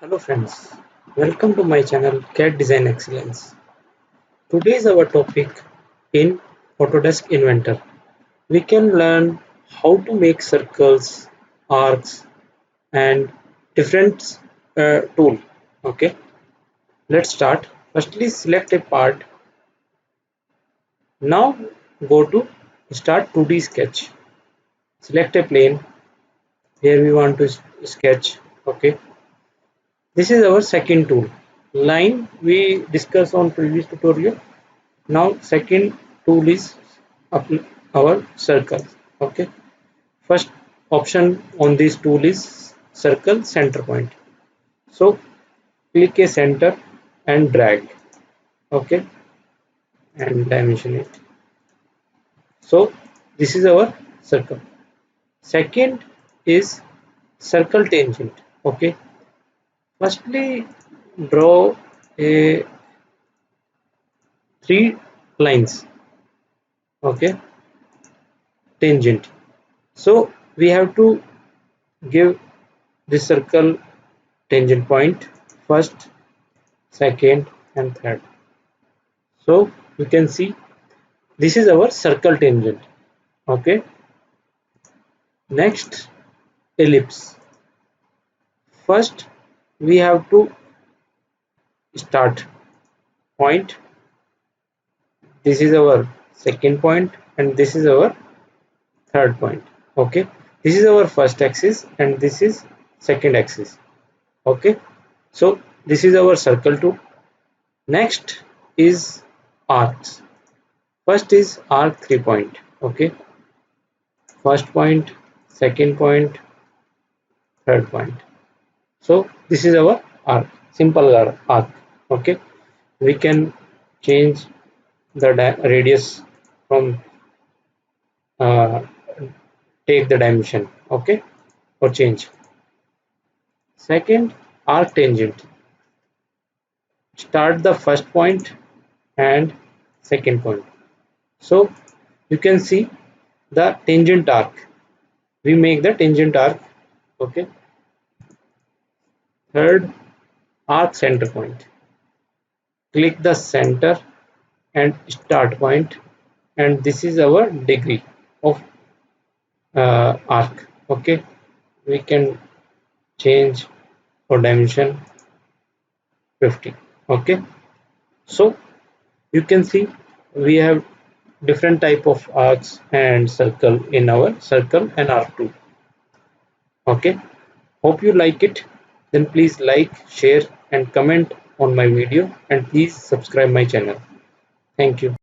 Hello friends, welcome to my channel CAD Design Excellence. Today is our topic in Autodesk Inventor. We can learn how to make circles, arcs and different tool. Okay, let's start. Firstly, select a part. Now go to start 2D sketch. Select a plane where we want to sketch. Okay, this is our second tool. Line we discussed on previous tutorial. Now second tool is our circle. Okay, first option on this tool is circle center point. So click a center and drag. Okay, and dimension it. So this is our circle. Second is circle tangent. Okay, firstly draw a three lines. Okay, tangent. So we have to give this circle tangent point first, second and third. So you can see this is our circle tangent. Okay, next ellipse. First we have to start point. This is our second point and this is our third point. Okay, this is our first axis and this is second axis. Okay, so this is our circle tool. Next is arcs. First is arc 3 point. Okay, first point, second point, third point. So this is our arc, simple arc. Okay, we can change the radius from take the dimension. Okay, or change. Second, arc tangent. Start the first point and second point. So you can see the tangent arc. We make the tangent arc. Okay, third, arc center point. Click the center and start point, and this is our degree of arc. Okay, we can change for dimension 50. Okay, so you can see we have different type of arcs and circle in our circle and arc tool. Okay, hope you like it. Then please like, share and comment on my video, and please subscribe my channel. Thank you.